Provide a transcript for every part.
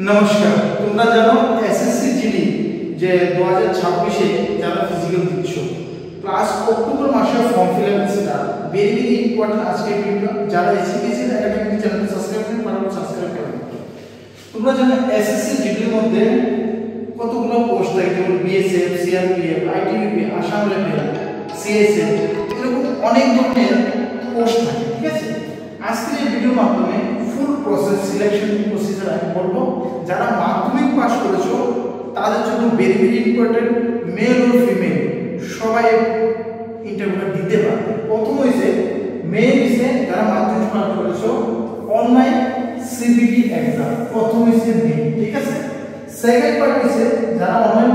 নমস্কার, তোমরা জানো এসএসসি জিডি যে 2026 এ যারা ফিজিক্যাল দিচ্ছ প্লাস অক্টোবর মাসে form fill up start very important আজকে ভিডিও। যারা এসএসসি একাডেমি চ্যানেল সাবস্ক্রাইব করেন পারো সাবস্ক্রাইব করুন। তোমরা জানো এসএসসি জিডির মধ্যে কতগুলো পোস্ট থাকে, যেমন BSF, CRPF, ITBP, Assam raffle, CSF, এরকম অনেক ধরনের পোস্ট থাকে। ঠিক আছে, আজকের এই ভিডিওর মাধ্যমে ফুল প্রসেস সিলেকশন প্রসিজার আমি বলবো। যারা মাধ্যমিক পাস করেছো তাদের জন্য ভেরি ইম্পর্টেন্ট, মেল ও ফিমেল সবাই ইন্টারভিউটা দিতে পারবে। প্রথম হইছে মেল হইছে যারা মাধ্যমিক পাস করেছো অনলাইন সিবিটি एग्जाम, প্রথম হইছে মেল। ঠিক আছে, সেকেন্ড পার্ট হইছে যারা অনলাইন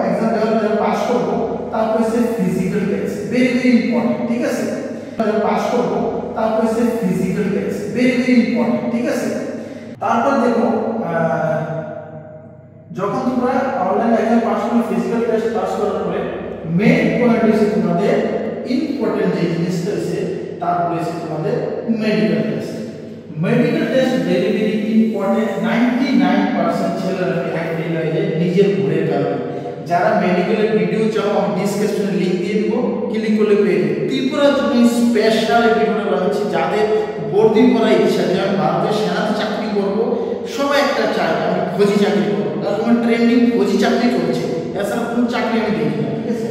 एग्जाम যারা পাস করব তারপর হইছে ফিজিক্যাল টেস্ট, ভেরি ইম্পর্টেন্ট। ঠিক আছে, যারা পাস করব তারপর হইছে ফিজিক্যাল টেস্ট, ভেরি ইম্পর্টেন্ট। ঠিক আছে, তারপর দেখো যখন তোমরা অনলাইন एग्जाम পাস করে ফিজিক্যাল টেস্ট পাস করার পরে মেইন পয়েন্ট হইছে তোমাদের ইম্পর্টেন্ট যে জিনিসটা আছে তারপর হইছে তোমাদের medical test. Medical test very important. 99% ছেলেরা হ্যাক ফেল হয়ে যায় নিজের ভুলের কারণে। যারা মেডিকেলের ভিডিও চাও আমি ডেসক্রিপশনে লিংক দিয়ে দেব, ক্লিক করলে পেয়ে যাবে। ত্রিপুরা তুমি স্পেশাল ভিডিওটা বানাচ্ছি যাদের ভর্তি করার ইচ্ছা, যে আমি ভারতের সেনাতে চাকরি করব, সবাই একটা চায় আমি ফৌজি চাকরি করবো, তার কোনো ট্রেন্ডিং ফৌজি চাকরি চলছে, এছাড়া কোনো চাকরি আমি দেখি না। ঠিক আছে,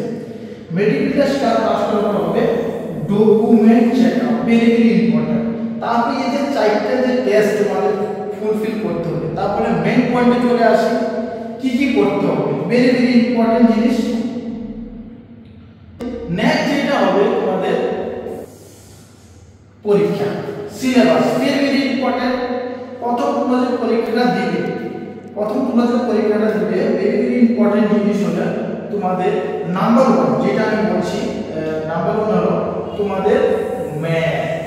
মেডিকেল টেস্ট পাস করার হবে ডকুমেন্ট চেকআপ, ভেরি ইম্পর্টেন্ট। তারপরে এই যে চারটা যে টেস্ট তোমাদের ফুলফিল করতে হবে, তারপরে মেইন পয়েন্টে চলে আসি কি কি করতে হবে, ভেরি ইম্পর্টেন্ট জিনিস। নেক্সট যেটা হবে তোমাদের পরীক্ষা সিলেবাস, ভেরি ইম্পর্টেন্ট। প্রথম তোমরা যে পরীক্ষাটা দিবে ভেরি ইম্পর্টেন্ট জিনিস হলো তোমাদের নাম্বার 1, যেটা আমি বলছি নাম্বার 1 হলো তোমাদের ম্যাথ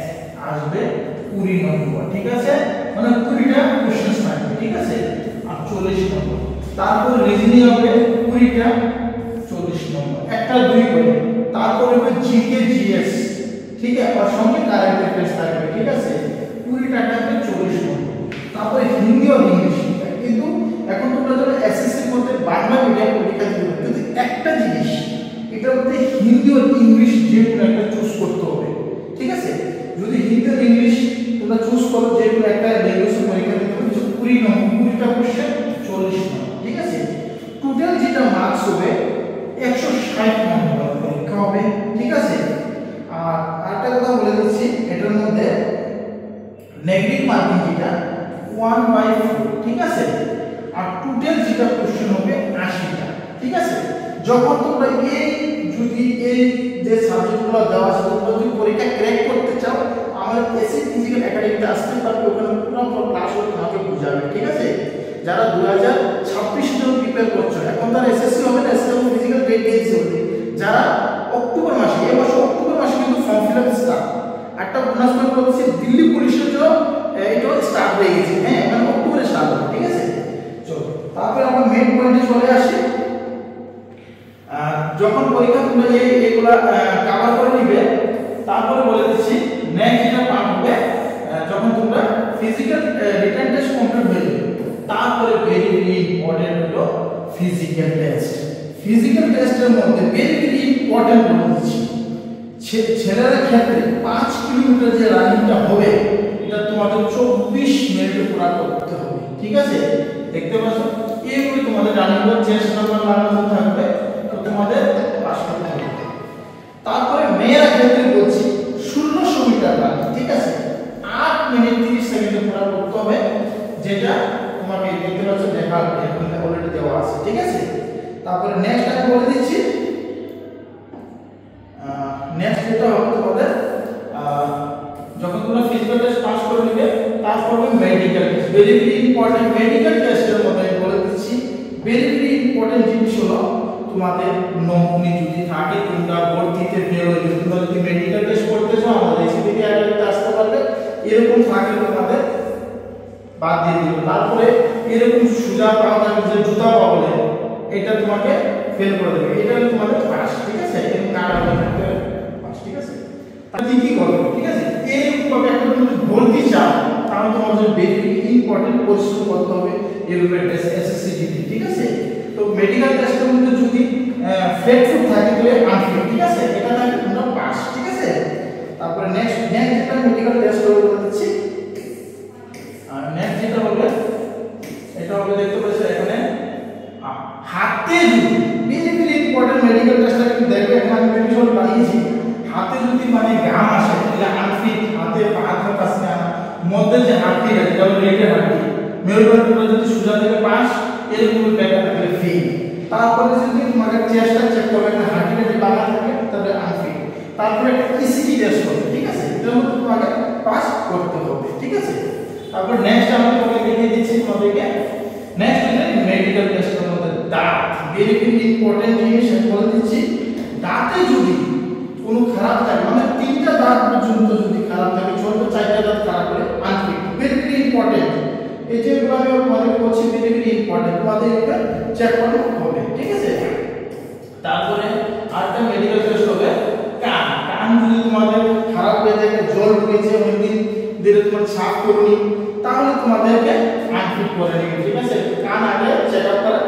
আসবে 20 নম্বর। ঠিক আছে, মানে 20টা কোশ্চেন থাকবে। ঠিক আছে, আর 40 নম্বর। তারপর রিজনিং হবে 20টা 40 নম্বর, একটা 2 করে। তারপর হবে জিকে জিএস, ঠিক আছে, আর সঙ্গে কারেন্ট অ্যাফেয়ার্স থাকবে। ঠিক আছে, 20টা থাকবে 40 নম্বর। তারপরে হিন্দি আর ইংলিশ। কিন্তু এখন তোমরা যারা এসএসসি করতে বাংলা মিডিয়াম পরীক্ষা দিবে, কিন্তু একটা জিনিস এটার মধ্যে হিন্দি আর ইংলিশ যে কোনো একটা চুজ করতে হবে। ঠিক আছে, যদি হিন্দি আর ইংলিশ তোমরা চুজ করো, যে কোনো একটা ল্যাঙ্গুয়েজে পরীক্ষা দিতে হবে 20 নম্বর, 20টা কোশ্চেন 40 নম্বর। ঠিক আছে, টোটাল যেটা মার্কস হবে 160 নম্বর পরীক্ষা হবে। ঠিক আছে, আর আরেকটা কথা বলে দিচ্ছি, এটার মধ্যে নেগেটিভ মার্কিং যেটা 1/4। ঠিক আছে, আর টোটাল যেটা কোশ্চেন হবে 80টা। ঠিক আছে, যখন তোমরা এই যে সাবজেক্টগুলো দেওয়া আছে তোমরা যদি পরীক্ষা ক্র্যাক করতে চাও আমাদের এসএসসি ফিজিক্যাল একাডেমিতে আসতে পারবে, ওখানে পুরো ক্লাস তোমাকে বুঝাবে। ঠিক আছে, যারা 2026 জন্য প্রিপেয়ার করছো, এখন তারা এসএসসি হবে না, এসএসসি ফিজিক্যাল গ্রেড দিয়েছে হবে। যারা অক্টোবর মাসে, এই বছর অক্টোবর মাসে কিন্তু ফর্ম ফিল আপ স্টার্ট, একটা বোনাস পয়েন্ট বলছি দিল্লি পুলিশের জন্য এটা স্টার্ট হয়ে গেছে। হ্যাঁ, মানে অক্টোবরে স্টার্ট হবে। ঠিক আছে, চলো তারপরে আমরা মেইন পয়েন্টে চলে আসি। যখন পরীক্ষা তোমরা এগুলা কভার করে নিবে, তারপরে বলে দিচ্ছি নেক্সট যেটা পার্ট হবে যখন তোমরা ফিজিক্যাল রিটেন টেস্ট কমপ্লিট হয়ে যাবে, তারপরে ভেরি ইম্পর্টেন্ট হলো ফিজিক্যাল টেস্ট। ফিজিক্যাল টেস্টের মধ্যে ভেরি ইম্পর্টেন্ট বলে দিচ্ছি, ছেলেদের ক্ষেত্রে 5 কিলোমিটার যে রানিংটা হবে এটা তোমাদের 24 মিনিটে পুরো করতে হবে। ঠিক আছে, দেখতে পাচ্ছ এইগুলো তোমাদের রানিং এর চেস্ট নাম্বার লাগানো থাকবে, তো তোমাদের পাস করতে হবে। তারপরে মেয়েরা ক্ষেত্রে বলছি 1600 মিটার রানিং। ঠিক আছে, 8 মিনিট 30 সেকেন্ডে পুরো করতে হবে, যেটা তোমাকে দেখতে পাচ্ছ দেখা এখানে অলরেডি দেওয়া আছে। ঠিক আছে, তারপরে নেক্সট আমি বলে দিচ্ছি, নেক্সট যেটা হবে তোমাদের যখন তোমরা ফিজিক্যাল টেস্ট পাস করে নিবে তারপর হবে medical test, very important. Medical টেস্টের মধ্যে আমি বলে দিচ্ছি ভেরি ইম্পর্টেন্ট জিনিস হলো তোমাদের নমুনি যদি থাকে, তোমরা ভর্তিতে ফেল হয়ে যাবে, তোমরা যদি মেডিকেল টেস্ট করতে চাও আমাদের এসএসসি একাডেমিতে আসতে পারবে, এরকম থাকলে তোমাদের বাদ দিয়ে দিবে। তারপরে এরকম সুজা পাওয়া যাবে যে জুতা পাবলে, এটা তোমাকে ফেল করে দেবে, এটা তোমাদের পাস। ঠিক আছে, এরকম কার্ড থাকবে পাস। ঠিক আছে, তাহলে কি করবে? ঠিক আছে, এরকম ভাবে একটা তুমি ভর্তি চাও তাহলে তোমাদের ভেরি ইম্পর্টেন্ট পরিশ্রম করতে হবে এর উপরে এসএসসি জিডি, ঠিক আছে। তো মেডিকেল টেস্টের মধ্যে যদি ফেক ফুড থাকে তাহলে আনফিট, ঠিক আছে, এটা না তোমরা পাস, ঠিক আছে। তারপরে নেক্সট যেটা মেডিকেল টেস্ট হবে বলতেছি, আর নেক্সট যেটা হবে এটা হবে দেখতে পাচ্ছ এখানে হাতে যদি ভেরি ভেরি ইম্পর্টেন্ট মেডিকেল টেস্টটা কিন্তু দেখবে এখানে আমি প্রেডিকশন বানিয়েছি, হাতে যদি মানে ঘাম আসে তাহলে আনফিট, হাতে পা হাত কাছে না মধ্যে যে হাড়টি আছে যেটা রেটের হাড়টি মেরুদণ্ডটা যদি সোজা থেকে পাস এরকম ব্যাপার থাকলে ফেল। তারপরে যদি তোমাকে চেষ্টা চেক করবে না হাড়টিটা যদি বাঁকা থাকে তাহলে আনফিট। তারপরে একটা ইসিজি টেস্ট হবে, ঠিক আছে, এটার মধ্যে তোমাকে পাস করতে হবে, ঠিক আছে। তারপর নেক্সট আমি তোমাকে দেখিয়ে দিচ্ছি তোমাদেরকে নেক্সট হচ্ছে মেডিকেল টেস্টের মধ্যে দাঁত, ভেরি ভেরি ইম্পর্টেন্ট জিনিস বলে দিচ্ছি। দাঁতে যদি কোনো খারাপ থাকে মানে তিনটা দাঁত পর্যন্ত যদি খারাপ থাকে, ছোট চারটা দাঁত খারাপ হলে আনফিট, ভেরি ভেরি ইম্পর্টেন্ট। এই যেগুলো আমি তোমাদের বলছি ভেরি ভেরি ইম্পর্টেন্ট, তোমাদের এটা চেক করতে হবে, ঠিক আছে। তারপরে আরেকটা মেডিকেল টেস্ট হবে কান, কান যদি তোমাদের খারাপ হয়ে থাকে, জল ঢুকেছে অনেকদিন ধরে তোমার সাফ করনি তাহলে তোমাদেরকে আনফিট করে নেবে, ঠিক আছে। কান আগে চেক আপ করা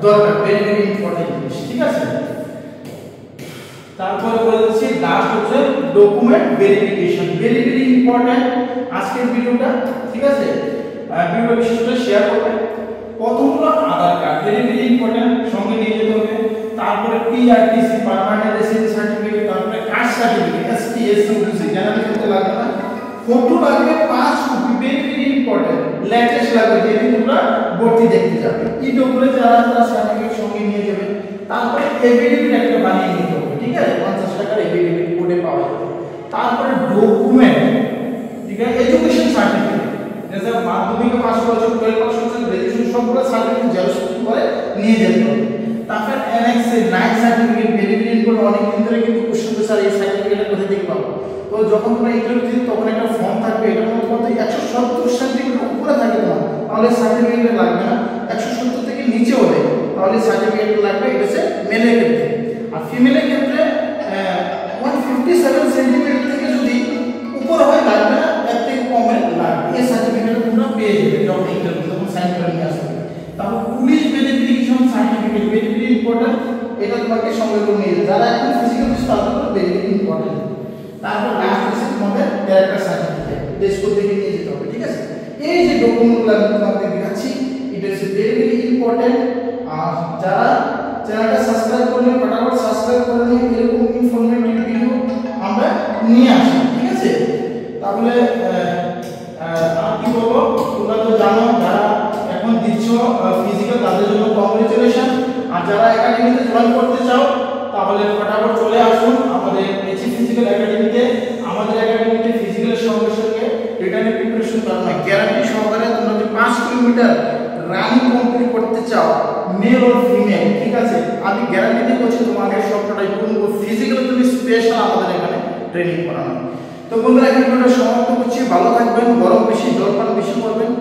দরকার, ভেরি ভেরি ইম্পর্টেন্ট জিনিস, ঠিক আছে। তারপরে বলেছি লাস্ট হচ্ছে document verification, very very important আজকের ভিডিওটা, ঠিক আছে। ভিডিও বিশেষ করে শেয়ার করবে। প্রথম হলো Aadhaar card, very very important, সঙ্গে নিয়ে যেতে হবে। তারপরে পিআরটিসি পার্মানেন্ট রেসিডেন্স সার্টিফিকেট, তারপরে caste certificate, ST SC OBC general ক্ষেত্রে লাগবে না। ফটো লাগবে 5 copy, very very important, latest লাগবে যেদিন তোমরা ভর্তি দেখতে যাবে। এই ডকুমেন্ট যারা সার্টিফিকেট সঙ্গে নিয়ে যাবে। তারপরে এফিডেভিট একটা বানিয়ে নিতে হবে, ঠিক আছে, 50 টাকার এফিডেভিট কোডে পাওয়া যাবে। তারপরে ডকুমেন্ট, ঠিক আছে, এডুকেশন সার্টিফিকেট, যেটা মাধ্যমিকে পাস করেছো, 12 পাস করেছো, গ্র্যাজুয়েশন সবগুলো সার্টিফিকেট জেরক্স করে নিয়ে যেতে হবে। তারপরে এনএক্স এর 9 সার্টিফিকেট, ভেরি ভেরি ইম্পর্টেন্ট, অনেক দিন ধরে কিন্তু কোশ্চেন স্যার এই সার্টিফিকেটটা কোথা থেকে পাবো। তো যখন তোমরা ইন্টারভিউ দিতে তখন একটা ফর্ম থাকবে, এটার মধ্যে কত 170 সার্টিফিকেট উপরে থাকে তোমার, তাহলে সার্টিফিকেট লাগবে না। 170 থেকে নিচে হলে তাহলে সার্টিফিকেট লাগবে, এটা হচ্ছে মেলের ক্ষেত্রে। আর ফিমেলের ক্ষেত্রে 157 সেন্টিমিটার থেকে যদি উপর হয় লাগবে না, এর থেকে কমে লাগবে। এই সার্টিফিকেট তোমরা পেয়ে যাবে যখন ইন্টারভিউ তখন সাইন করে নিয়ে আসবে। তারপর police verification certificate, very very important, এটা তোমাকে সঙ্গে করে নিয়ে যাবে যারা এখন ফিজিক্যাল স্টাফ করবে, ভেরি ভেরি ইম্পর্টেন্ট। তারপর লাস্ট হচ্ছে তোমাদের ক্যারেক্টার সার্টিফিকেট, স্কুল থেকে নিয়ে যেতে হবে, ঠিক আছে। এই যে ডকুমেন্টগুলো আমি তোমাদের দেখাচ্ছি এটা হচ্ছে ভেরি ভেরি ইম্পর্টেন্ট। আর যারা চ্যানেলটা সাবস্ক্রাইব করলে ফটাফট সাবস্ক্রাইব করে নিয়ে এরকম ইনফরমেটিভ ভিডিও আমরা নিয়ে আসি, ঠিক আছে। তাহলে আর কি বলবো, তোমরা তো জানো যারা এখন দিচ্ছ ফিজিক্যাল তাদের জন্য কংগ্রেচুলেশন। আর যারা একাডেমিতে জয়েন করতে চাও তাহলে ফটাফট চলে আসুন আমাদের এইচএস ফিজিক্যাল একাডেমিতে। আমাদের একাডেমিতে ফিজিক্যালের সঙ্গে সঙ্গে রিটার্নের প্রিপারেশন করানো হয়, গ্যারান্টি সহকারে। তোমরা যদি 5 কিলোমিটার রানিং কমপ্লিট করতে চাও, মেল অর ফিমেল, ঠিক আছে, আমি গ্যারান্টি দিয়ে বলছি তোমাদের সবটাই পুরো ফিজিক্যাল তুমি স্পেশাল আমাদের এখানে ট্রেনিং করানো। তো বন্ধুরা এখন ভিডিওটা সমাপ্ত করছি, ভালো থাকবেন, গরম বেশি জলপান বেশি করবেন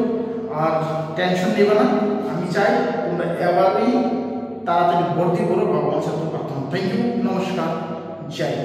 আর টেনশন নেবে না। আমি চাই তোমরা এবারই তাড়াতাড়ি ভর্তি করো ভগবান সাথে প্রার্থনা। থ্যাংক ইউ, নমস্কার, জয়।